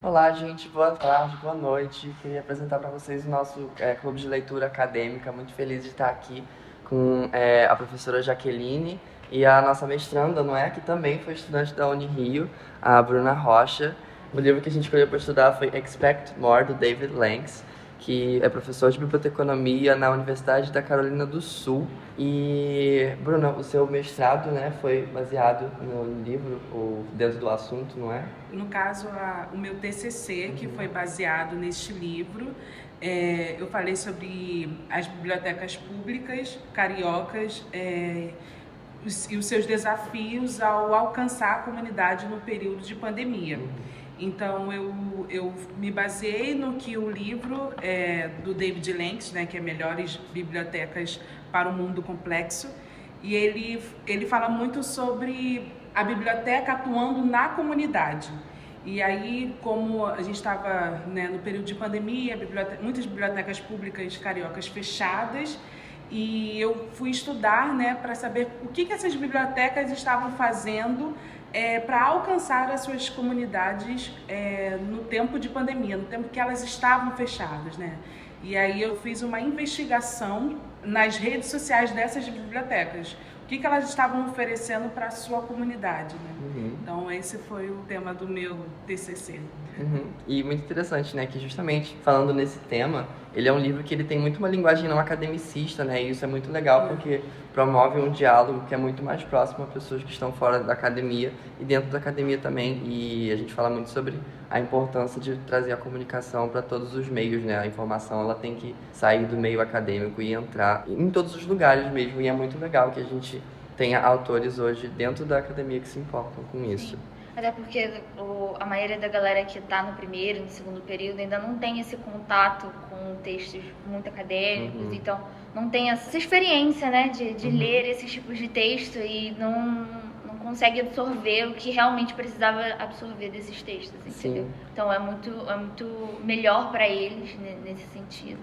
Olá, gente, boa tarde, boa noite. Queria apresentar para vocês o nosso clube de leitura acadêmica. Muito feliz de estar aqui com a professora Jaqueline e a nossa mestranda, não é? Que também foi estudante da Unirio, a Bruna Rocha. O livro que a gente escolheu para estudar foi Expect More, do David Lanks, que é professor de biblioteconomia na Universidade da Carolina do Sul. E, Bruna, o seu mestrado, né, foi baseado no livro, ou dentro do assunto, não é? No caso, o meu TCC, que foi baseado neste livro, eu falei sobre as bibliotecas públicas cariocas e os seus desafios ao alcançar a comunidade no período de pandemia. Então, eu me baseei no que o livro do David Lanks, né, que é Melhores Bibliotecas para o Mundo Complexo, e ele fala muito sobre a biblioteca atuando na comunidade. E aí, como a gente estava, né, no período de pandemia, muitas bibliotecas públicas cariocas fechadas, e eu fui estudar, né, para saber o que essas bibliotecas estavam fazendo para alcançar as suas comunidades no tempo de pandemia, no tempo que elas estavam fechadas, né? E aí eu fiz uma investigação nas redes sociais dessas bibliotecas. O que elas estavam oferecendo para a sua comunidade, né? Então esse foi o tema do meu TCC. E muito interessante, né, que justamente falando nesse tema, ele é um livro que ele tem muito uma linguagem não academicista, né, e isso é muito legal porque promove um diálogo que é muito mais próximo a pessoas que estão fora da academia e dentro da academia também, e a gente fala muito sobre a importância de trazer a comunicação para todos os meios, né, a informação ela tem que sair do meio acadêmico e entrar em todos os lugares mesmo, e é muito legal que a gente tenha autores hoje dentro da academia que se importam com isso. Sim. Até porque a maioria da galera que está no primeiro, no segundo período, ainda não tem esse contato com textos muito acadêmicos, então não tem essa experiência, né, de ler esses tipos de texto e não consegue absorver o que realmente precisava absorver desses textos, entendeu? Sim. Então é muito melhor para eles, né, nesse sentido,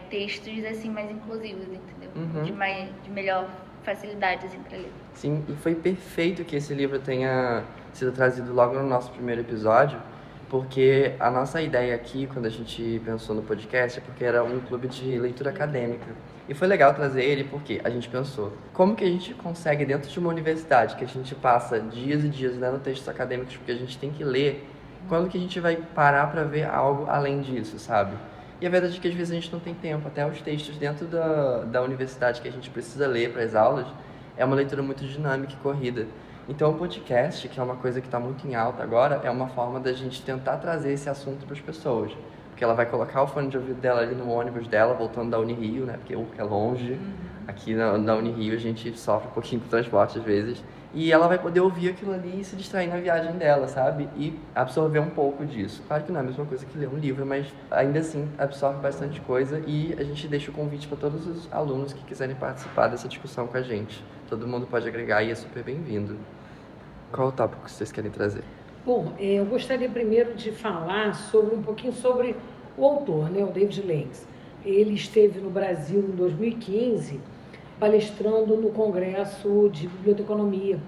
textos assim mais inclusivos, entendeu? De melhor facilidade assim, para ler. Sim, e foi perfeito que esse livro tenha sido trazido logo no nosso primeiro episódio, porque a nossa ideia aqui, quando a gente pensou no podcast, é porque era um clube de leitura acadêmica. E foi legal trazer ele porque a gente pensou, como que a gente consegue, dentro de uma universidade, que a gente passa dias e dias lendo textos acadêmicos, porque a gente tem que ler, quando que a gente vai parar para ver algo além disso, sabe? E a verdade é que às vezes a gente não tem tempo, até os textos dentro da universidade que a gente precisa ler para as aulas, é uma leitura muito dinâmica e corrida. Então o podcast, que é uma coisa que está muito em alta agora, é uma forma da gente tentar trazer esse assunto para as pessoas. Porque ela vai colocar o fone de ouvido dela ali no ônibus dela, voltando da Unirio, né? Porque é longe. Aqui na Unirio a gente sofre um pouquinho com o transporte às vezes. E ela vai poder ouvir aquilo ali e se distrair na viagem dela, sabe? E absorver um pouco disso. Claro que não é a mesma coisa que ler um livro, mas ainda assim absorve bastante coisa. E a gente deixa o convite para todos os alunos que quiserem participar dessa discussão com a gente. Todo mundo pode agregar e é super bem-vindo. Qual o tópico que vocês querem trazer? Bom, eu gostaria primeiro de falar um pouquinho sobre o autor, né, o David Lanks. Ele esteve no Brasil em 2015, palestrando no Congresso de Biblioteconomia,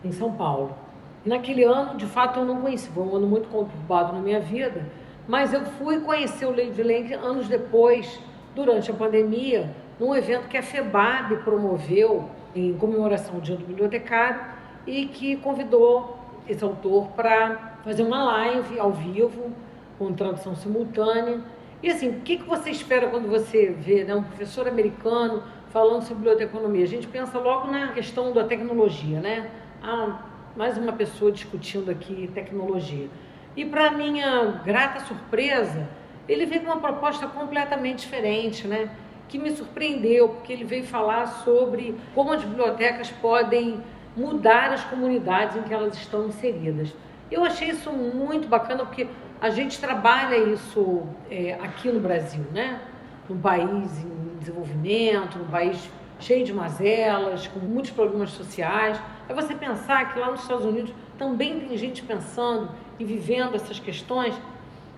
em São Paulo. E naquele ano, de fato, eu não conheci, foi um ano muito conturbado na minha vida, mas eu fui conhecer o David Lanks anos depois, durante a pandemia, num evento que a FEBAB promoveu em comemoração ao Dia do Bibliotecário e que convidou esse autor para fazer uma live ao vivo, com tradução simultânea. E assim, o que você espera quando você vê, né, um professor americano falando sobre biblioteconomia? A gente pensa logo na questão da tecnologia, né? Mais uma pessoa discutindo aqui tecnologia. E para minha grata surpresa, ele veio com uma proposta completamente diferente, né? Que me surpreendeu, porque ele veio falar sobre como as bibliotecas podem mudar as comunidades em que elas estão inseridas. Eu achei isso muito bacana, porque a gente trabalha isso aqui no Brasil, né? Num país em desenvolvimento, num país cheio de mazelas, com muitos problemas sociais. É você pensar que lá nos Estados Unidos também tem gente pensando e vivendo essas questões,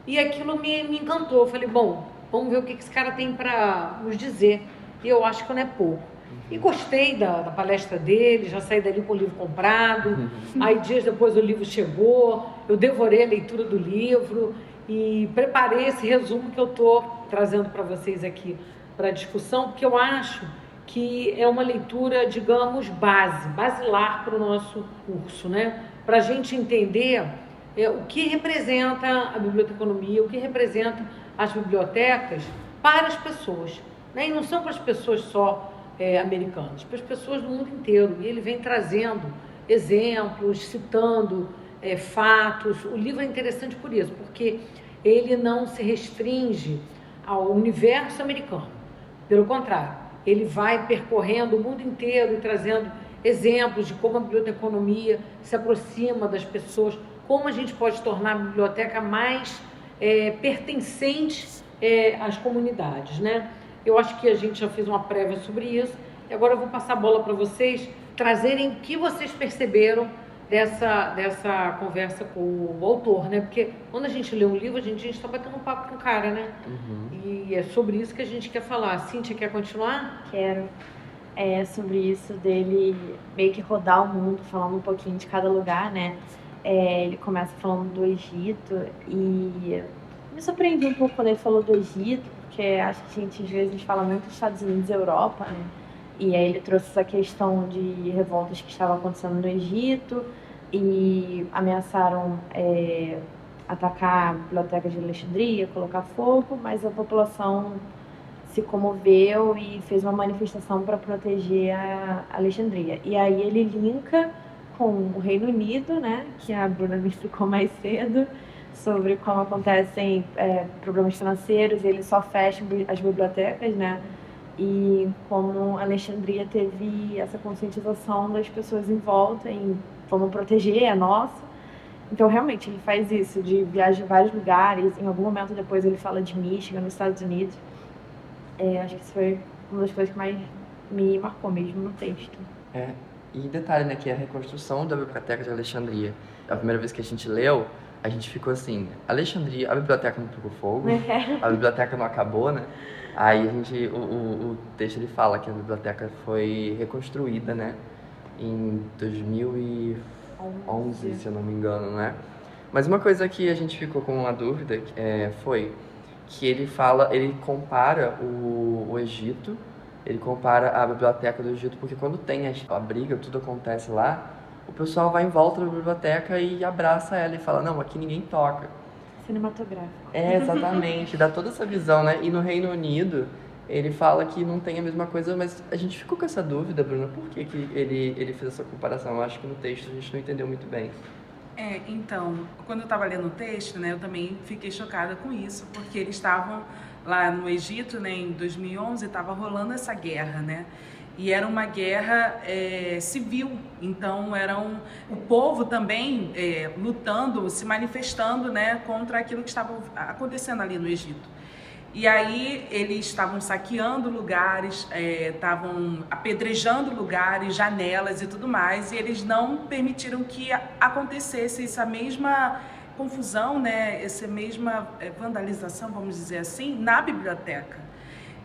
e aquilo me encantou. Eu falei, bom, vamos ver o que esse cara tem para nos dizer. E eu acho que não é pouco. E gostei da palestra dele, já saí dali com o livro comprado. Aí dias depois o livro chegou, eu devorei a leitura do livro e preparei esse resumo que eu estou trazendo para vocês aqui para a discussão, porque eu acho que é uma leitura, digamos, basilar para o nosso curso, né? Para a gente entender o que representa a biblioteconomia, o que representa as bibliotecas para as pessoas, né? E não são para as pessoas só americanas, para as pessoas do mundo inteiro. E ele vem trazendo exemplos, citando fatos. O livro é interessante por isso, porque ele não se restringe ao universo americano. Pelo contrário, ele vai percorrendo o mundo inteiro e trazendo exemplos de como a biblioteconomia se aproxima das pessoas, como a gente pode tornar a biblioteca mais pertencente às comunidades, né? Eu acho que a gente já fez uma prévia sobre isso, e agora eu vou passar a bola para vocês trazerem o que vocês perceberam dessa conversa com o autor, né? Porque quando a gente lê um livro, a gente está batendo um papo com o cara, né? E é sobre isso que a gente quer falar. Cíntia, quer continuar? Quero. É sobre isso dele meio que rodar o mundo, falando um pouquinho de cada lugar, né? Ele começa falando do Egito e me surpreendi um pouco quando ele falou do Egito, porque acho que a gente às vezes fala muito dos Estados Unidos e Europa, né? E aí ele trouxe essa questão de revoltas que estavam acontecendo no Egito e ameaçaram atacar a biblioteca de Alexandria, colocar fogo, mas a população se comoveu e fez uma manifestação para proteger a Alexandria. E aí ele linka com o Reino Unido, né, que a Bruna me explicou mais cedo, sobre como acontecem problemas financeiros e eles só fecham as bibliotecas, né, e como Alexandria teve essa conscientização das pessoas em volta em vamos proteger a nossa. Então, realmente, ele faz isso, de viajar em vários lugares. Em algum momento depois ele fala de Michigan, nos Estados Unidos. Acho que isso foi uma das coisas que mais me marcou mesmo no texto. E detalhe, né, que é a reconstrução da Biblioteca de Alexandria. A primeira vez que a gente leu, a gente ficou assim, Alexandria, a biblioteca não pegou fogo, a biblioteca não acabou, né? Aí o texto ele fala que a biblioteca foi reconstruída, né, em 2011, se eu não me engano, né? Mas uma coisa que a gente ficou com uma dúvida foi que ele compara o Egito, ele compara a biblioteca do Egito, porque quando tem a briga, tudo acontece lá, o pessoal vai em volta da biblioteca e abraça ela e fala, não, aqui ninguém toca. Cinematográfico. Exatamente, dá toda essa visão, né? E no Reino Unido, ele fala que não tem a mesma coisa, mas a gente ficou com essa dúvida, Bruna, por que ele fez essa comparação? Eu acho que no texto a gente não entendeu muito bem. Então, quando eu estava lendo o texto, né, eu também fiquei chocada com isso, porque eles estavam lá no Egito, né, em 2011, estava rolando essa guerra, né? E era uma guerra civil, então o povo também lutando, se manifestando, né, contra aquilo que estava acontecendo ali no Egito. E aí eles estavam saqueando lugares, estavam apedrejando lugares, janelas e tudo mais, e eles não permitiram que acontecesse essa mesma confusão, né, essa mesma vandalização, vamos dizer assim, na biblioteca.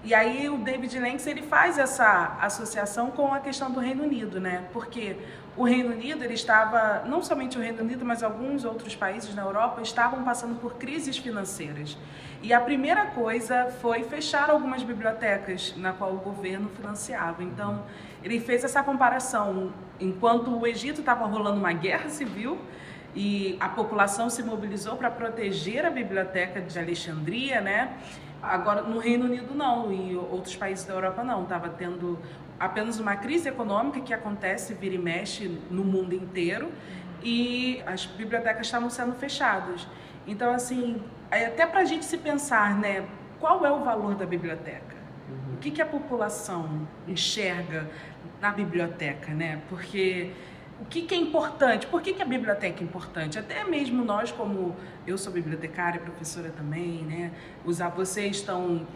E aí o David Lanks, ele faz essa associação com a questão do Reino Unido, né? Porque o Reino Unido, ele estava, não somente o Reino Unido, mas alguns outros países na Europa estavam passando por crises financeiras. E a primeira coisa foi fechar algumas bibliotecas na qual o governo financiava. Então, ele fez essa comparação. Enquanto o Egito estava rolando uma guerra civil e a população se mobilizou para proteger a biblioteca de Alexandria, né? Agora, no Reino Unido não, e outros países da Europa não. Estava tendo apenas uma crise econômica que acontece, vira e mexe no mundo inteiro, e as bibliotecas estavam sendo fechadas. Então, assim, até para a gente se pensar, né, qual é o valor da biblioteca? O que a população enxerga na biblioteca, né? Porque o que é importante? Por que a biblioteca é importante? Até mesmo nós, como eu sou bibliotecária, professora também, né? Vocês estão...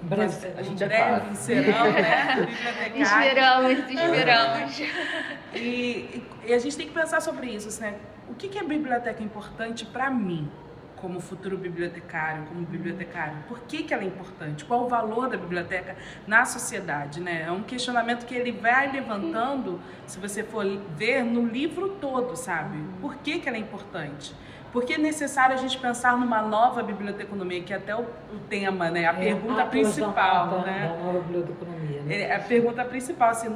A gente breve serão, né? Bibliotecários. Esperamos. E a gente tem que pensar sobre isso, né? O que a biblioteca é importante para mim, como futuro bibliotecário, como bibliotecário, por que ela é importante? Qual o valor da biblioteca na sociedade, né? É um questionamento que ele vai levantando, se você for ver, no livro todo, sabe? Por que ela é importante? Porque é necessário a gente pensar numa nova biblioteconomia, que é até o tema, né? A pergunta principal, né? Da nova biblioteconomia, né? A pergunta principal, assim,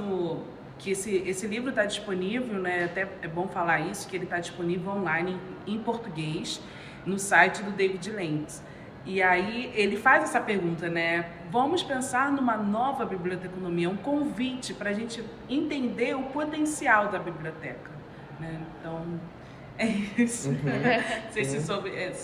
que esse livro está disponível, né? Até é bom falar isso, que ele está disponível online em português no site do David Lentz. E aí ele faz essa pergunta, né? Vamos pensar numa nova biblioteconomia, um convite para a gente entender o potencial da biblioteca, né? Então é isso.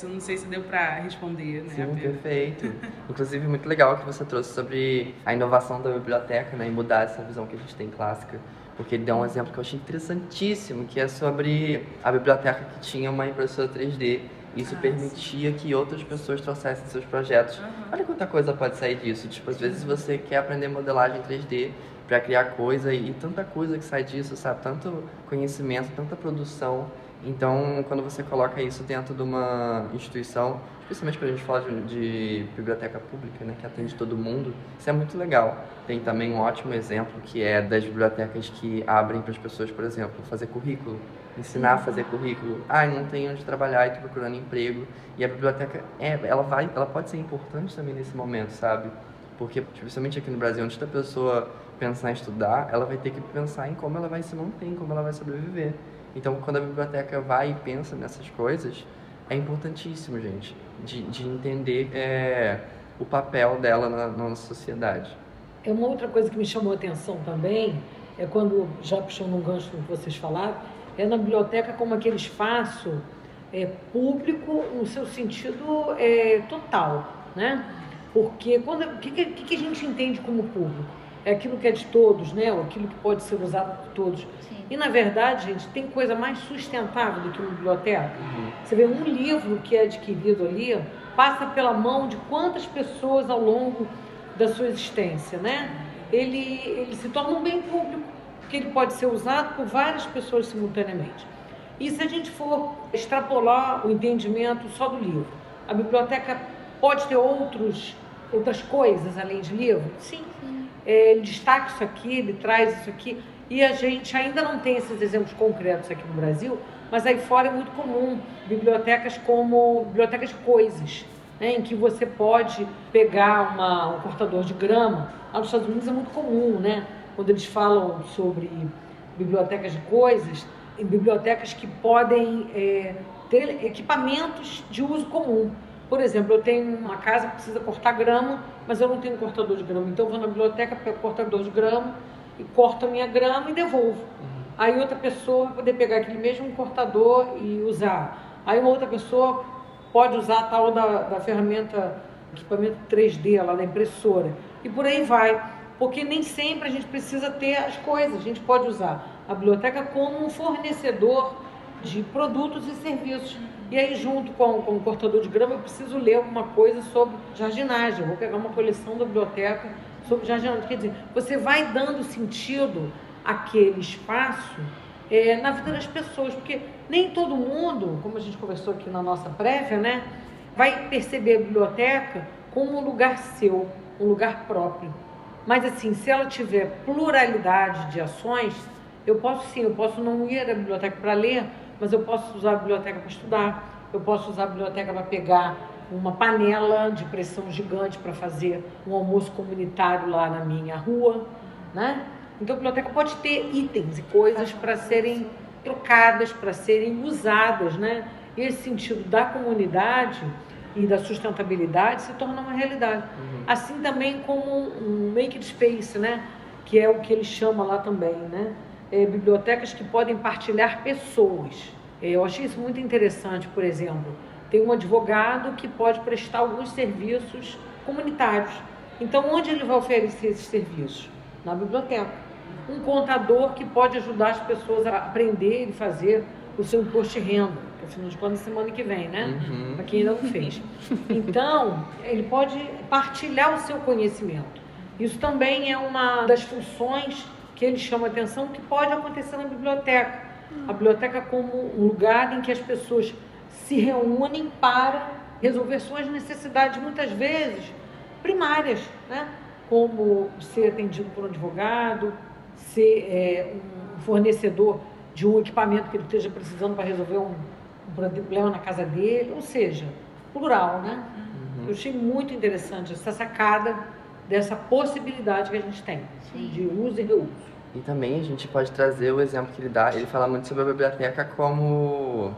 Não sei se deu para responder, né? Sim, perfeito. Inclusive, muito legal que você trouxe sobre a inovação da biblioteca, né, e mudar essa visão que a gente tem clássica. Porque ele deu um exemplo que eu achei interessantíssimo, que é sobre a biblioteca que tinha uma impressora 3D. Isso permitia que outras pessoas trouxessem seus projetos. Olha quanta coisa pode sair disso. Tipo, às vezes você quer aprender modelagem 3D para criar coisa e tanta coisa que sai disso, sabe? Tanto conhecimento, tanta produção. Então, quando você coloca isso dentro de uma instituição, especialmente quando a gente fala de biblioteca pública, né, que atende todo mundo, isso é muito legal. Tem também um ótimo exemplo que é das bibliotecas que abrem para as pessoas, por exemplo, fazer currículo, ensinar a fazer currículo. Não tenho onde trabalhar e estou procurando emprego. E a biblioteca, ela pode ser importante também nesse momento, sabe? Porque, especialmente aqui no Brasil, antes da pessoa pensar em estudar, ela vai ter que pensar em como ela vai se manter, em como ela vai sobreviver. Então, quando a biblioteca vai e pensa nessas coisas, é importantíssimo, gente, de entender o papel dela na nossa sociedade. É uma outra coisa que me chamou a atenção também, é quando, já puxando um gancho que vocês falaram, é na biblioteca como aquele espaço público no seu sentido total, né? Porque o que a gente entende como público? É aquilo que é de todos, né? Ou aquilo que pode ser usado por todos. Sim. E, na verdade, gente, tem coisa mais sustentável do que uma biblioteca. Você vê um livro que é adquirido ali, passa pela mão de quantas pessoas ao longo da sua existência, né? Ele se torna um bem público, porque ele pode ser usado por várias pessoas simultaneamente. E se a gente for extrapolar o entendimento só do livro, a biblioteca pode ter outras coisas além de livro? Sim. Ele destaca isso aqui, ele traz isso aqui, e a gente ainda não tem esses exemplos concretos aqui no Brasil, mas aí fora é muito comum bibliotecas como bibliotecas de coisas, né, em que você pode pegar um cortador de grama. Lá nos Estados Unidos é muito comum, né, quando eles falam sobre bibliotecas de coisas, em bibliotecas que podem ter equipamentos de uso comum. Por exemplo, eu tenho uma casa que precisa cortar grama, mas eu não tenho cortador de grama. Então eu vou na biblioteca, pego o cortador de grama e corto a minha grama e devolvo. Aí outra pessoa vai poder pegar aquele mesmo cortador e usar. Aí uma outra pessoa pode usar a tal da ferramenta, equipamento 3D lá da impressora. E por aí vai. Porque nem sempre a gente precisa ter as coisas. A gente pode usar a biblioteca como um fornecedor de produtos e serviços. E aí, junto com o cortador de grama, eu preciso ler alguma coisa sobre jardinagem. Eu vou pegar uma coleção da biblioteca sobre jardinagem. Quer dizer, você vai dando sentido àquele espaço na vida das pessoas, porque nem todo mundo, como a gente conversou aqui na nossa prévia, né, vai perceber a biblioteca como um lugar seu, um lugar próprio. Mas assim, se ela tiver pluralidade de ações, eu posso não ir à biblioteca para ler, mas eu posso usar a biblioteca para estudar, eu posso usar a biblioteca para pegar uma panela de pressão gigante para fazer um almoço comunitário lá na minha rua, né? Então a biblioteca pode ter itens e coisas para serem trocadas, para serem usadas, né? E esse sentido da comunidade e da sustentabilidade se torna uma realidade. Assim também como um make space, né? Que é o que ele chama lá também, né? Bibliotecas que podem partilhar pessoas. Eu achei isso muito interessante, por exemplo, tem um advogado que pode prestar alguns serviços comunitários. Então, onde ele vai oferecer esses serviços? Na biblioteca. Um contador que pode ajudar as pessoas a aprender e fazer o seu imposto de renda, que afinal de contas, semana que vem, né? Para quem ainda não fez. Então, ele pode partilhar o seu conhecimento. Isso também é uma das funções que ele chama atenção, que pode acontecer na biblioteca. A biblioteca como um lugar em que as pessoas se se reúnem para resolver suas necessidades, muitas vezes primárias, né? Como ser atendido por um advogado, ser um fornecedor de um equipamento que ele esteja precisando para resolver um problema na casa dele, ou seja, plural, né? Eu achei muito interessante essa sacada dessa possibilidade que a gente tem de uso e reuso. E também a gente pode trazer o exemplo que ele dá, ele fala muito sobre a biblioteca como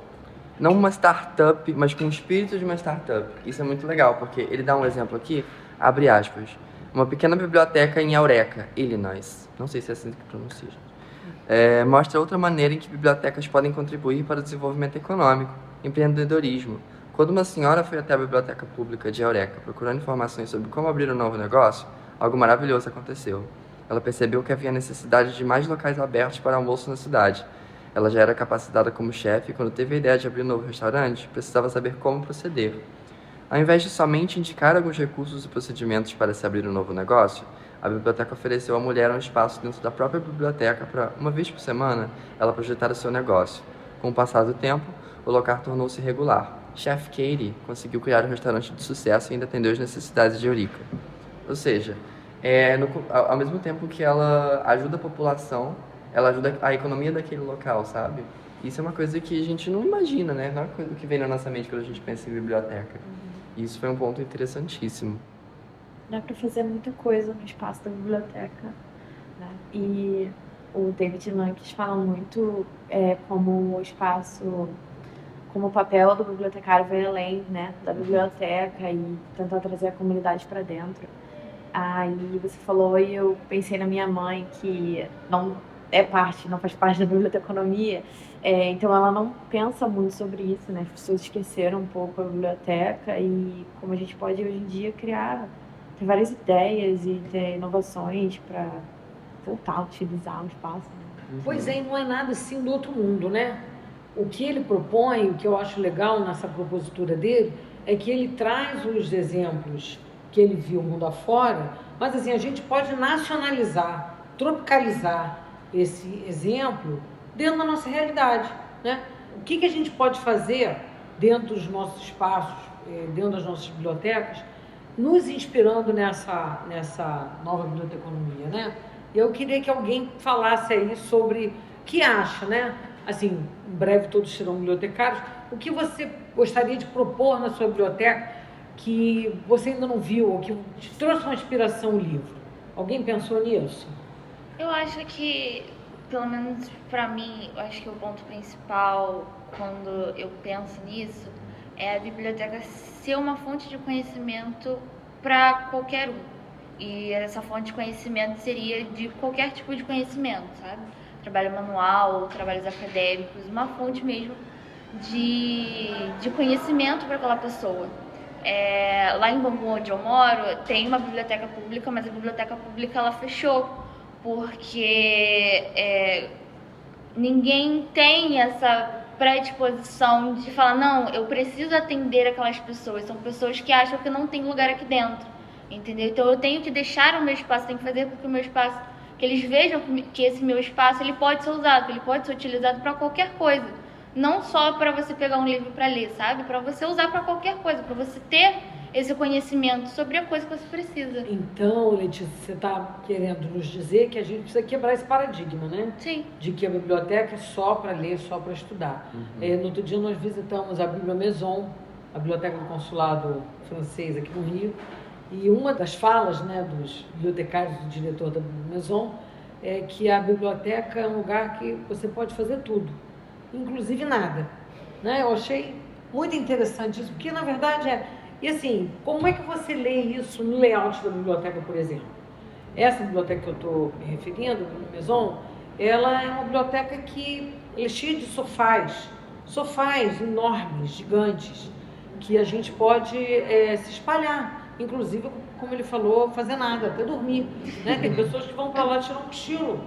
não uma startup, mas com o espírito de uma startup. Isso é muito legal, porque ele dá um exemplo aqui, abre aspas, uma pequena biblioteca em Eureka, Illinois, não sei se é assim que pronuncia, mostra outra maneira em que bibliotecas podem contribuir para o desenvolvimento econômico, empreendedorismo. Quando uma senhora foi até a biblioteca pública de Eureka procurando informações sobre como abrir um novo negócio, algo maravilhoso aconteceu. Ela percebeu que havia necessidade de mais locais abertos para almoço na cidade. Ela já era capacitada como chefe e quando teve a ideia de abrir um novo restaurante, precisava saber como proceder. Ao invés de somente indicar alguns recursos e procedimentos para se abrir um novo negócio, a biblioteca ofereceu à mulher um espaço dentro da própria biblioteca para, uma vez por semana, ela projetar o seu negócio. Com o passar do tempo, o local tornou-se regular. Chef Katie conseguiu criar um restaurante de sucesso e ainda atendeu as necessidades de Eureka. Ou seja, ao mesmo tempo que ela ajuda a população, ela ajuda a economia daquele local, sabe? Isso é uma coisa que a gente não imagina, né? Não é uma coisa que vem na nossa mente quando a gente pensa em biblioteca. E isso foi um ponto interessantíssimo. Dá para fazer muita coisa no espaço da biblioteca, né? E o David Lanques fala muito como o espaço, como o papel do bibliotecário vai além, né, da biblioteca e tentar trazer a comunidade para dentro. Aí você falou e eu pensei na minha mãe, que não faz parte da biblioteconomia, então ela não pensa muito sobre isso, né? As pessoas esqueceram um pouco a biblioteca e como a gente pode hoje em dia ter várias ideias e ter inovações para voltar a utilizar o espaço. Né? Pois é, e não é nada assim do outro mundo, né? O que ele propõe, o que eu acho legal nessa propositura dele, é que ele traz os exemplos que ele viu mundo afora, mas assim, a gente pode nacionalizar, tropicalizar esse exemplo dentro da nossa realidade, né? O que a gente pode fazer dentro dos nossos espaços, dentro das nossas bibliotecas, nos inspirando nessa nova biblioteconomia, né? Eu queria que alguém falasse aí sobre o que acha, né? Assim, em breve todos serão bibliotecários. O que você gostaria de propor na sua biblioteca que você ainda não viu ou que te trouxe uma inspiração o livro? Alguém pensou nisso? Eu acho que, pelo menos para mim, eu acho que o ponto principal quando eu penso nisso é a biblioteca ser uma fonte de conhecimento para qualquer um. E essa fonte de conhecimento seria de qualquer tipo de conhecimento, sabe? Trabalho manual, trabalhos acadêmicos, uma fonte mesmo de conhecimento para aquela pessoa. Lá em Bangu, onde eu moro, tem uma biblioteca pública, mas a biblioteca pública ela fechou, porque ninguém tem essa predisposição de falar, não, eu preciso atender aquelas pessoas, são pessoas que acham que não tem lugar aqui dentro, entendeu? Então eu tenho que deixar o meu espaço, tenho que fazer com que o meu espaço, que eles vejam que esse meu espaço ele pode ser usado, ele pode ser utilizado para qualquer coisa, não só para você pegar um livro para ler, sabe? Para você usar para qualquer coisa, para você ter esse conhecimento sobre a coisa que você precisa. Então, Letícia, você está querendo nos dizer que a gente precisa quebrar esse paradigma, né? Sim. De que a biblioteca é só para ler, só para estudar. No outro dia nós visitamos a Bíblia Maison, a biblioteca do consulado francês aqui no Rio, e uma das falas, né, dos bibliotecários, do diretor da Bíblia Maison, é que a biblioteca é um lugar que você pode fazer tudo, inclusive nada. Né? Eu achei muito interessante isso, porque na verdade E assim, como é que você lê isso no layout da biblioteca, por exemplo? Essa biblioteca que eu estou me referindo, a Maison, ela é uma biblioteca que é cheia de sofás enormes, gigantes, que a gente pode se espalhar, inclusive, como ele falou, fazer nada, até dormir. Né? Tem pessoas que vão para lá tirar um cochilo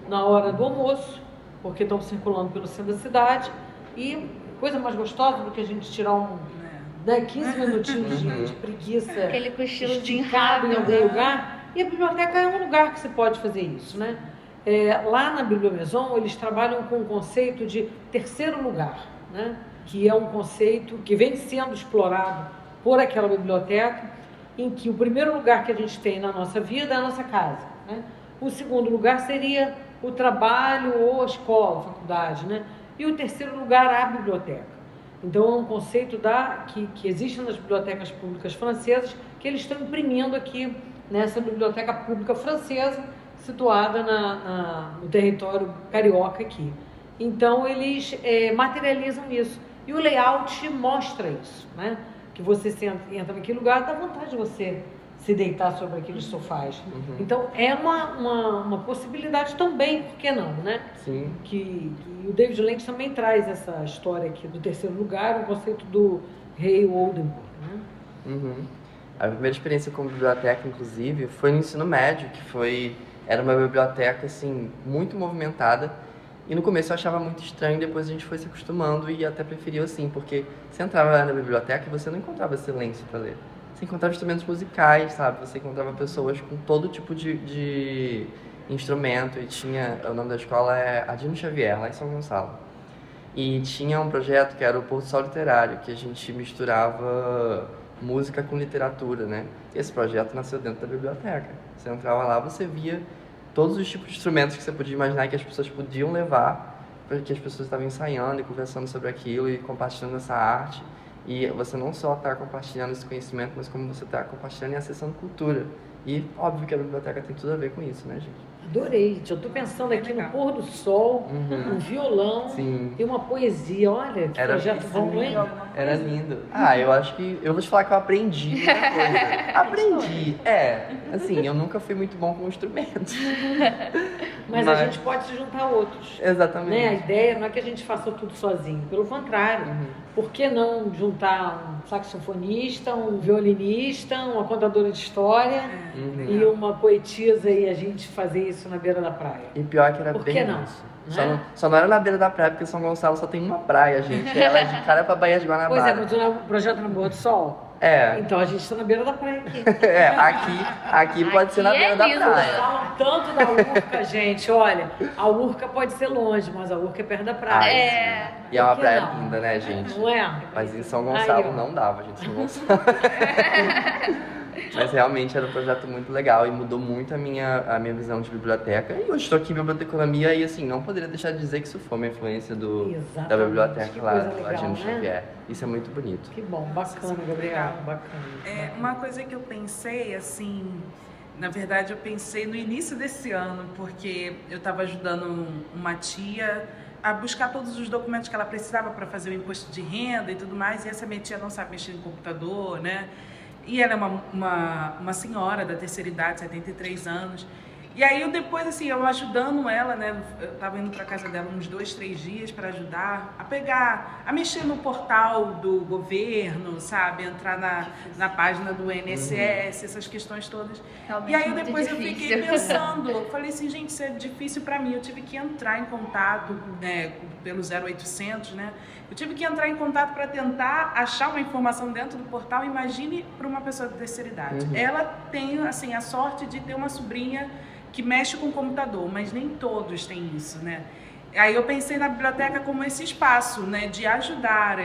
na hora do almoço, porque estão circulando pelo centro da cidade, e coisa mais gostosa do que a gente tirar 15 minutinhos de preguiça, aquele cochilozinho esticado rápido em algum lugar. E a biblioteca é um lugar que você pode fazer isso, né? Lá na Bíblia Maison, eles trabalham com o conceito de terceiro lugar, né? que é um conceito que vem sendo explorado por aquela biblioteca, em que o primeiro lugar que a gente tem na nossa vida é a nossa casa, né? O segundo lugar seria o trabalho ou a escola, a faculdade, né? E o terceiro lugar, a biblioteca. Então, é um conceito que existe nas bibliotecas públicas francesas, que eles estão imprimindo aqui nessa biblioteca pública francesa, situada no território carioca aqui. Então, eles materializam isso. E o layout mostra isso, né? Que você entra naquele lugar, dá vontade de você se deitar sobre aqueles sofás. Então, é uma possibilidade também, por que não, né? Sim. Que o David Lynch também traz essa história aqui do terceiro lugar, o conceito do rei Oldenburg, né? A primeira experiência com biblioteca, inclusive, foi no ensino médio, era uma biblioteca, assim, muito movimentada. E no começo eu achava muito estranho, depois a gente foi se acostumando e até preferiu assim, porque você entrava na biblioteca e você não encontrava silêncio para ler. Você encontrava instrumentos musicais, sabe? Você encontrava pessoas com todo tipo de instrumento. E o nome da escola é Ardino Xavier, lá em São Gonçalo. E tinha um projeto que era o Pôr do Sol Literário, que a gente misturava música com literatura, né? E esse projeto nasceu dentro da biblioteca. Você entrava lá, você via todos os tipos de instrumentos que você podia imaginar que as pessoas podiam levar, porque as pessoas estavam ensaiando e conversando sobre aquilo e compartilhando essa arte. E você não só está compartilhando esse conhecimento, mas como você está compartilhando e acessando cultura. E óbvio que a biblioteca tem tudo a ver com isso, né, gente? Adorei, gente. Eu estou pensando aqui no pôr do sol, um violão e uma poesia. Olha, que projeto bom, hein? Era lindo. Eu acho que... Eu vou te falar que eu aprendi muita coisa. Aprendi. Assim, eu nunca fui muito bom com instrumentos. Mas a gente pode se juntar a outros. Exatamente. Né? A ideia não é que a gente faça tudo sozinho. Pelo contrário. Por que não juntar um saxofonista, um violinista, uma contadora de história e uma poetisa e a gente fazer isso na beira da praia? E pior que era Por bem que não? isso. Só não era na beira da praia, porque São Gonçalo só tem uma praia, gente. Ela é de cara pra Baía de Guanabara. Pois é, mas o projeto no Pôr do Sol? Então a gente está na beira da praia aqui. Aqui pode ser na beira da praia. Falam tanto da Urca, gente. Olha, a Urca pode ser longe, mas a Urca é perto da praia. E é uma praia linda, né, gente? Não é? Mas em São Gonçalo não dava, gente. São Gonçalo. Mas realmente era um projeto muito legal e mudou muito a minha visão de biblioteca. E hoje estou aqui em biblioteconomia e, assim, não poderia deixar de dizer que isso foi uma influência da biblioteca lá do Ardino Xavier. Isso é muito bonito. Que bom, bacana, Gabriel, bacana. Uma coisa que eu pensei, assim, na verdade eu pensei no início desse ano, porque eu estava ajudando uma tia a buscar todos os documentos que ela precisava para fazer o imposto de renda e tudo mais, e essa minha tia não sabe mexer no computador, né? E ela é uma senhora da terceira idade, 73 anos. E aí eu depois, assim, eu ajudando ela, né? Eu tava indo para casa dela uns 2, 3 dias para ajudar a mexer no portal do governo, sabe? Entrar na página do INSS, essas questões todas. Realmente e aí muito depois difícil. Eu fiquei pensando, falei assim, gente, isso é difícil para mim. Eu tive que entrar em contato, né, pelo 0800, né? Eu tive que entrar em contato para tentar achar uma informação dentro do portal. Imagine para uma pessoa da terceira idade. Ela tem, assim, a sorte de ter uma sobrinha que mexe com o computador, mas nem todos têm isso, né? Aí eu pensei na biblioteca como esse espaço, né, de ajudar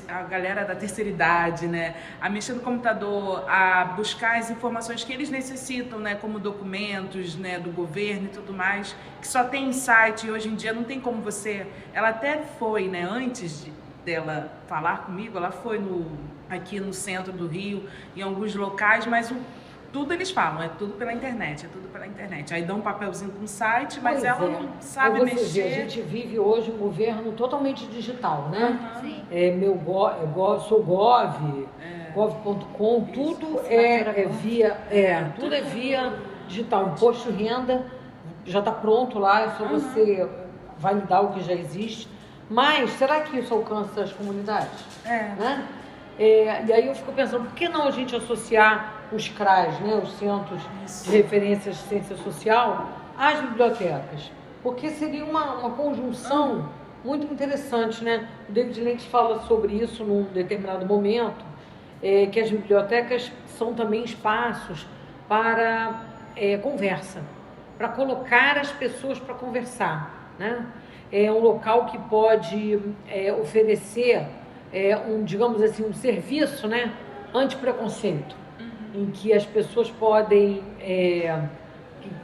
a galera da terceira idade, né, a mexer no computador, a buscar as informações que eles necessitam, né, como documentos, né, do governo e tudo mais, que só tem em site e hoje em dia não tem como você... Ela até foi, né, antes dela falar comigo, ela foi aqui no centro do Rio, em alguns locais, mas tudo eles falam, é tudo pela internet. Aí dão um papelzinho com o site, mas ela não sabe mexer. A gente vive hoje um governo totalmente digital, né? Sim. Sou gov.com, tudo é via digital. Imposto de renda já está pronto lá, é só você validar o que já existe. Mas será que isso alcança as comunidades? Né? E aí eu fico pensando, por que não a gente associar os CRAs, né, os Centros de Referência de Assistência Social, às bibliotecas? Porque seria uma conjunção muito interessante, né? O David Lynch fala sobre isso num determinado momento, que as bibliotecas são também espaços para conversa, para colocar as pessoas para conversar, né? É um local que pode oferecer digamos assim, um serviço, né, anti-preconceito, em que as pessoas podem,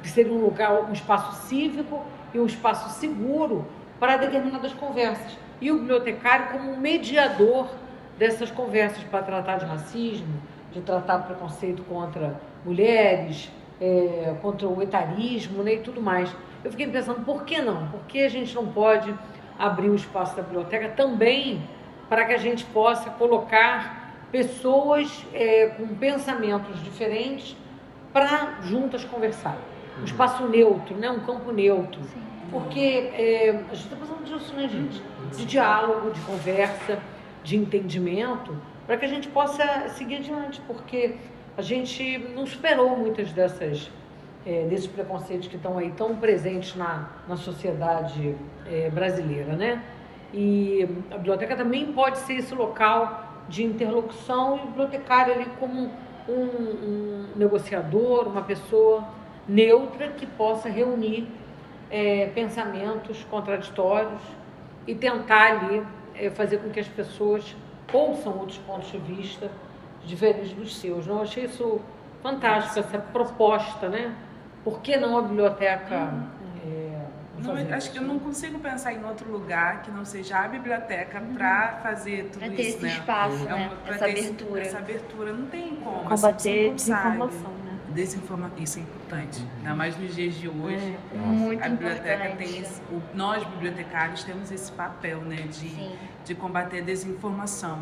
que seria um lugar, um espaço cívico e um espaço seguro para determinadas conversas. E o bibliotecário como um mediador dessas conversas para tratar de racismo, de tratar preconceito contra mulheres, contra o etarismo, né, e tudo mais. Eu fiquei pensando, por que não? Por que a gente não pode abrir o espaço da biblioteca também para que a gente possa colocar pessoas com pensamentos diferentes para juntas conversar? Um espaço neutro, né? Um campo neutro. Sim. Porque a gente está precisando disso, né, gente? De diálogo, de conversa, de entendimento, para que a gente possa seguir adiante, porque a gente não superou muitas desses preconceitos que estão aí tão presentes na sociedade brasileira, né? E a biblioteca também pode ser esse local de interlocução, e o bibliotecário ali como um negociador, uma pessoa neutra que possa reunir pensamentos contraditórios e tentar ali fazer com que as pessoas ouçam outros pontos de vista diferentes dos seus. Eu achei isso fantástico, essa proposta, né? Por que não a biblioteca acho que eu não consigo pensar em outro lugar que não seja a biblioteca para fazer tudo Pra ter isso, esse né? espaço, né? Pra Essa ter abertura. Essa abertura não tem como. Combater Você não consegue. desinformação, né? Isso é importante. Ainda mais nos dias de hoje. Muito A biblioteca importante. nós bibliotecários temos esse papel, né, de combater a desinformação.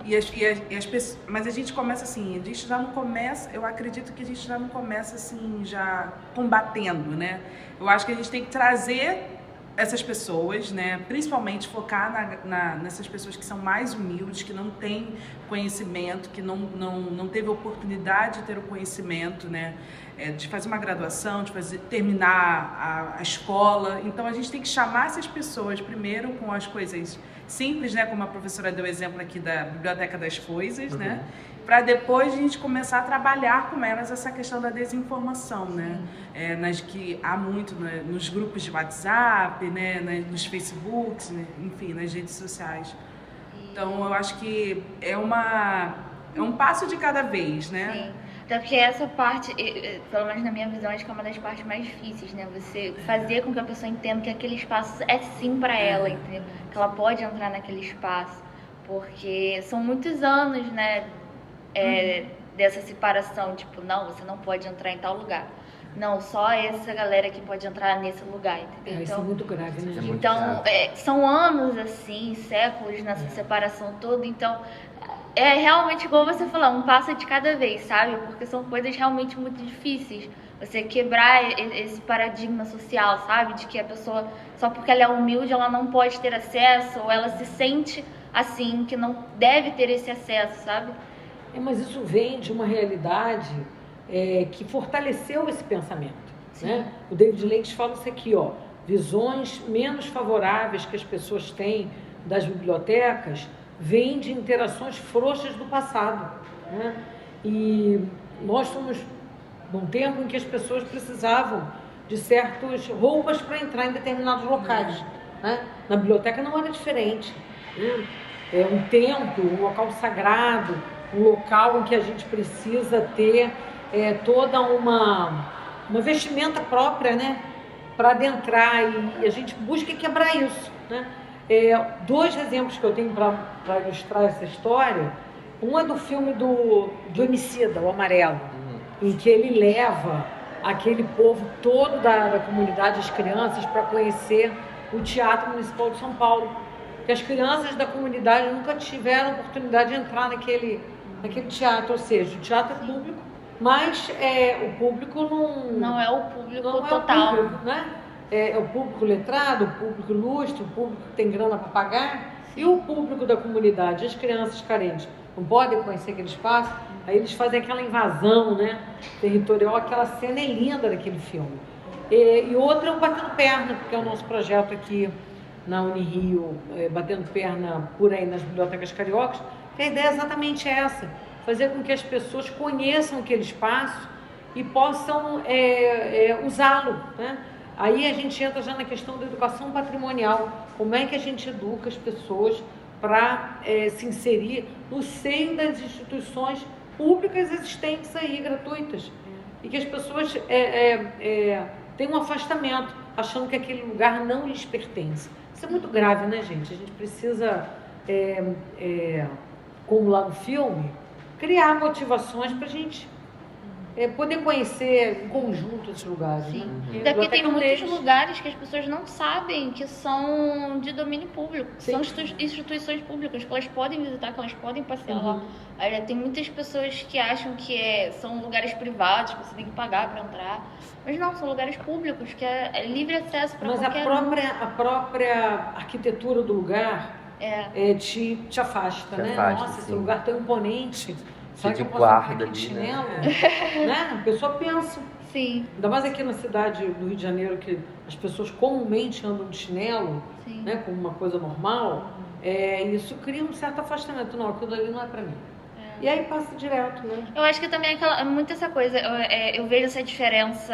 As pessoas, mas a gente começa assim, a gente já não começa, eu acredito que a gente já não começa assim, já combatendo, né? Eu acho que a gente tem que trazer essas pessoas, né, principalmente focar nessas pessoas que são mais humildes, que não têm conhecimento, que não teve oportunidade de ter o conhecimento, né, de fazer uma graduação, de terminar a escola. Então a gente tem que chamar essas pessoas primeiro com as coisas simples, né, como a professora deu exemplo aqui da Biblioteca das Coisas, né, para depois a gente começar a trabalhar com elas essa questão da desinformação, né, nas que há muito, né, nos grupos de WhatsApp, né, nos Facebooks, né, enfim, nas redes sociais. Então eu acho que é um passo de cada vez, né? Sim. Até porque essa parte, pelo menos na minha visão, acho que é uma das partes mais difíceis, né? Você fazer com que a pessoa entenda que aquele espaço é sim para ela, entendeu? Que ela pode entrar naquele espaço. Porque são muitos anos, né? Dessa separação, tipo, não, você não pode entrar em tal lugar. Não, só essa galera que pode entrar nesse lugar, entendeu? Isso é muito grave, né? Então, são anos assim, séculos nessa separação toda, então é realmente igual você falar, um passo de cada vez, sabe? Porque são coisas realmente muito difíceis. Você quebrar esse paradigma social, sabe? De que a pessoa, só porque ela é humilde, ela não pode ter acesso, ou ela se sente assim, que não deve ter esse acesso, sabe? Mas isso vem de uma realidade que fortaleceu esse pensamento, né? O David Lynch fala isso aqui, ó, visões menos favoráveis que as pessoas têm das bibliotecas vêm de interações frouxas do passado, né? E nós somos num tempo em que as pessoas precisavam de certas roupas para entrar em determinados locais, né? Na biblioteca não era diferente, né? É um templo, um local sagrado, um local em que a gente precisa ter toda uma vestimenta própria, né, para adentrar, e a gente busca quebrar isso, né? Dois exemplos que eu tenho para ilustrar essa história. Um é do filme do Homicida, O Amarelo, em que ele leva aquele povo todo da comunidade, as crianças, para conhecer o Teatro Municipal de São Paulo. Porque as crianças da comunidade nunca tiveram oportunidade de entrar naquele teatro, ou seja, o teatro é público, mas o público não é o público não total. É o público, né? É o público letrado, o público ilustre, o público que tem grana para pagar, e o público da comunidade, as crianças carentes, não podem conhecer aquele espaço. Aí eles fazem aquela invasão, né, territorial, aquela cena é linda daquele filme. E outro é o Batendo Perna, porque é o nosso projeto aqui na Unirio, Batendo Perna por aí nas bibliotecas cariocas, que a ideia é exatamente essa, fazer com que as pessoas conheçam aquele espaço e possam usá-lo, né? Aí a gente entra já na questão da educação patrimonial. Como é que a gente educa as pessoas para se inserir no seio das instituições públicas existentes aí, gratuitas. E que as pessoas têm um afastamento, achando que aquele lugar não lhes pertence. Isso é muito grave, né, gente? A gente precisa, como lá no filme, criar motivações para a gente poder conhecer em conjunto esses lugares. Sim. Né? Até porque tem muitos lugares que as pessoas não sabem que são de domínio público, que são instituições públicas, que elas podem visitar, que elas podem passear lá. Aí, tem muitas pessoas que acham que são lugares privados, que você tem que pagar para entrar. Mas não, são lugares públicos, que é livre acesso para qualquer um. Mas a própria arquitetura do lugar te afasta, né? Nossa, esse lugar tão imponente. Será que eu posso entrar aqui de chinelo? Né? A pessoa pensa. Sim. Ainda mais aqui na cidade do Rio de Janeiro, que as pessoas comumente andam de chinelo, né, como uma coisa normal, isso cria um certo afastamento. Não, aquilo ali não é pra mim. E aí passa direto, né? Eu acho que também muito essa coisa, eu vejo essa diferença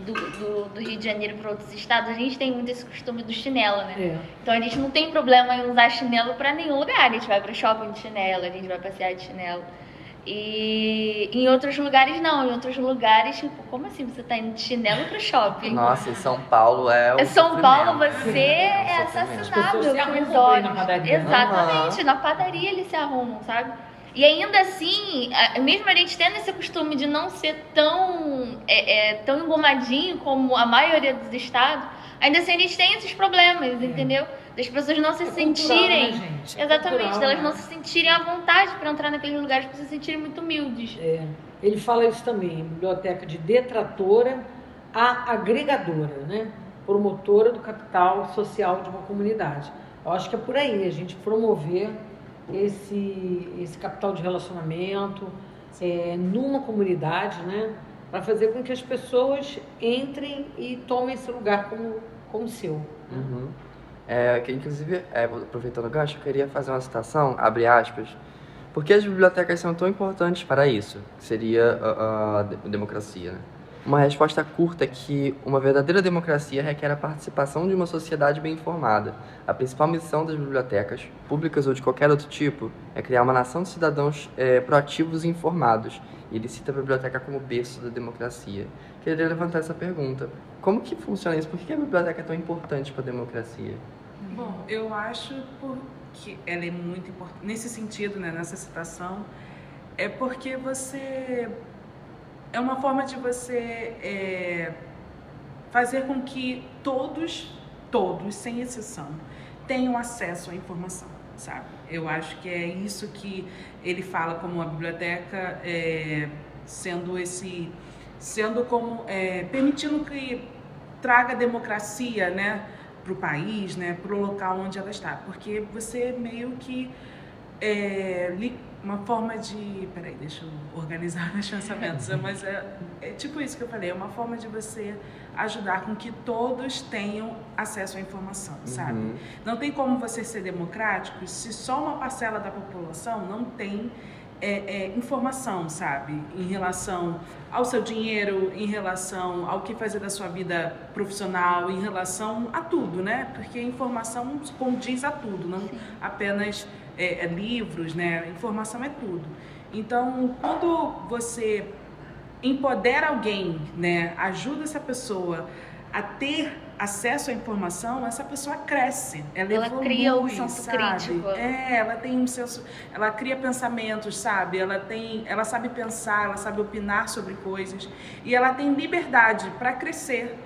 do Rio de Janeiro para outros estados. A gente tem muito esse costume do chinelo, né? Então a gente não tem problema em usar chinelo para nenhum lugar. A gente vai pro shopping de chinelo, a gente vai passear de chinelo. E em outros lugares não, em outros lugares, tipo, como assim você tá indo de chinelo pro shopping? Nossa, em São Paulo São Paulo você é assassinado com os olhos. Exatamente, na padaria eles se arrumam, sabe? E ainda assim, mesmo a gente tendo esse costume de não ser tão engomadinho como a maioria dos estados, ainda assim a gente tem esses problemas, entendeu? Das pessoas não se sentirem... Cultural, né, gente? Exatamente, Cultural, delas né? não se sentirem à vontade para entrar naqueles lugares, para se sentirem muito humildes. Ele fala isso também, biblioteca de detratora a agregadora, né? Promotora do capital social de uma comunidade. Eu acho que é por aí, a gente promover esse capital de relacionamento numa comunidade, né? Para fazer com que as pessoas entrem e tomem esse lugar como seu. Que, inclusive, aproveitando o gancho, eu queria fazer uma citação, abre aspas, porque as bibliotecas são tão importantes para isso, que seria a democracia, né? Uma resposta curta é que uma verdadeira democracia requer a participação de uma sociedade bem informada. A principal missão das bibliotecas, públicas ou de qualquer outro tipo, é criar uma nação de cidadãos proativos e informados. E ele cita a biblioteca como berço da democracia. Queria levantar essa pergunta. Como que funciona isso? Por que a biblioteca é tão importante para a democracia? Bom, eu acho que ela é muito importante. Nesse sentido, né, nessa citação, é porque é uma forma de você fazer com que todos, sem exceção, tenham acesso à informação, sabe? Eu acho que é isso que ele fala como a biblioteca permitindo que traga democracia, né, para o país, né, para o local onde ela está, porque você meio que uma forma de... Peraí, deixa eu organizar meus pensamentos. Mas é tipo isso que eu falei, é uma forma de você ajudar com que todos tenham acesso à informação, sabe? Não tem como você ser democrático se só uma parcela da população não tem informação, sabe? Em relação ao seu dinheiro, em relação ao que fazer da sua vida profissional, em relação a tudo, né? Porque a informação condiz a tudo, não apenas... livros, né? Informação é tudo. Então, quando você empodera alguém, né? Ajuda essa pessoa a ter acesso à informação, essa pessoa cresce, ela evolui, cria um senso sabe? crítico. Ela tem um senso, ela cria pensamentos, sabe? Ela sabe pensar, ela sabe opinar sobre coisas e ela tem liberdade para crescer.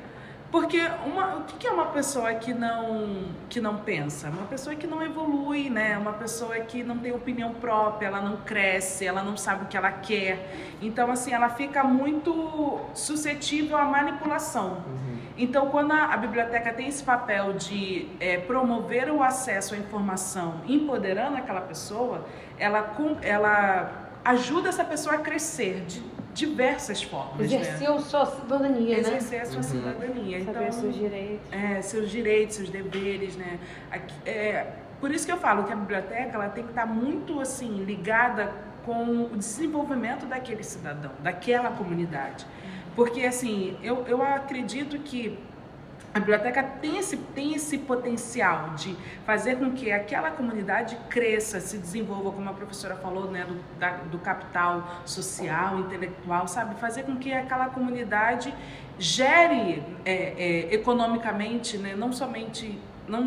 Porque o que é uma pessoa que não pensa? Uma pessoa que não evolui, né? Uma pessoa que não tem opinião própria, ela não cresce, ela não sabe o que ela quer. Então, assim, ela fica muito suscetível à manipulação. Então, quando a biblioteca tem esse papel de promover o acesso à informação, empoderando aquela pessoa, ela ajuda essa pessoa a crescer de diversas formas. Exercer a sua cidadania, né? Exercer a sua cidadania. Saber Então, seus direitos. Seus direitos, seus deveres, né? Por isso que eu falo que a biblioteca ela tem que estar muito assim, ligada com o desenvolvimento daquele cidadão, daquela comunidade. Porque assim, eu acredito que A biblioteca tem esse potencial de fazer com que aquela comunidade cresça, se desenvolva, como a professora falou, né, do capital social, intelectual, sabe? Fazer com que aquela comunidade gere economicamente, né, não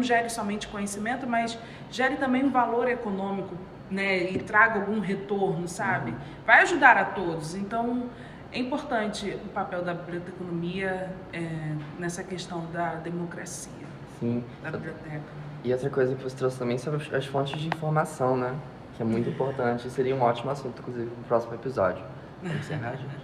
gere somente conhecimento, mas gere também um valor econômico, né, e traga algum retorno, sabe? Vai ajudar a todos. Então, é importante o papel da biblioteconomia nessa questão da democracia. Sim. Da biblioteca. E outra coisa que você trouxe também sobre as fontes de informação, né? Que é muito importante e seria um ótimo assunto, inclusive, no próximo episódio. Vamos encerrar, gente?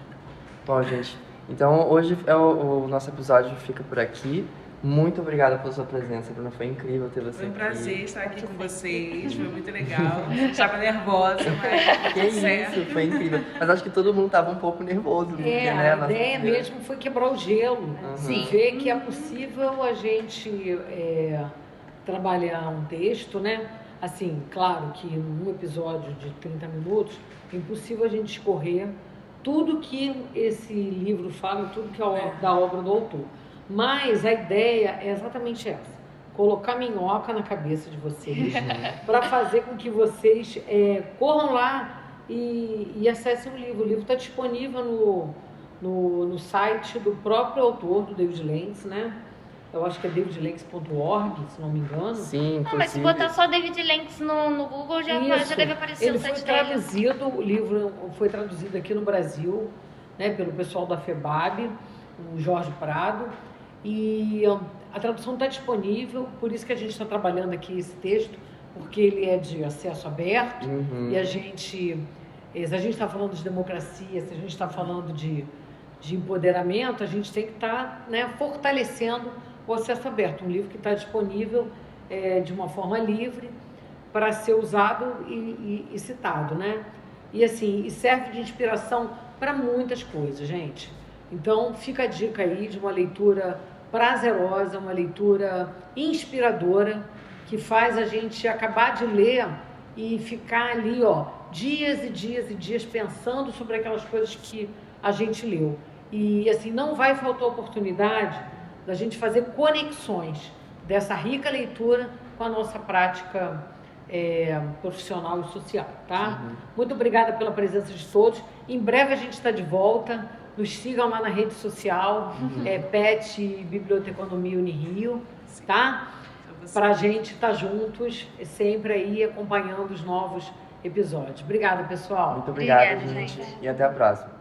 Bom, gente, então hoje o nosso episódio fica por aqui. Muito obrigada pela sua presença, Bruna. Foi incrível ter você aqui. Foi um prazer estar aqui com vocês, foi muito legal. Estava nervosa, mas Que isso, foi incrível. Mas acho que todo mundo estava um pouco nervoso. Porque, né, a ideia mesmo foi quebrar o gelo. Sim. Ver que é possível a gente trabalhar um texto, né? Assim, claro que num episódio de 30 minutos é impossível a gente escorrer tudo que esse livro fala, tudo que é da obra do autor. Mas a ideia é exatamente essa. Colocar minhoca na cabeça de vocês para fazer com que vocês corram lá e acessem o livro. O livro está disponível no site do próprio autor, do David Lentz, né? Eu acho que é davidlentz.org, se não me engano. Sim, Não, mas se botar só David Lentz no Google, já deve aparecer Ele o site foi dele. traduzido, o livro foi traduzido aqui no Brasil, né, pelo pessoal da FEBAB, o Jorge Prado. E a tradução está disponível, por isso que a gente está trabalhando aqui esse texto, porque ele é de acesso aberto. E a gente, se a gente está falando de democracia, se a gente está falando de empoderamento, a gente tem que estar, né, fortalecendo o acesso aberto. Um livro que está disponível de uma forma livre para ser usado e citado, né? E assim, e serve de inspiração para muitas coisas, gente. Então, fica a dica aí de uma leitura prazerosa, uma leitura inspiradora, que faz a gente acabar de ler e ficar ali, dias e dias e dias pensando sobre aquelas coisas que a gente leu. E, assim, não vai faltar oportunidade da gente fazer conexões dessa rica leitura com a nossa prática profissional e social, tá? Muito obrigada pela presença de todos. Em breve a gente está de volta. Nos sigam lá na rede social, PET Biblioteconomia Unirio, tá? Para a gente estar juntos, sempre aí acompanhando os novos episódios. Obrigada, pessoal. Muito obrigado, Obrigada, gente. gente. E até a próxima.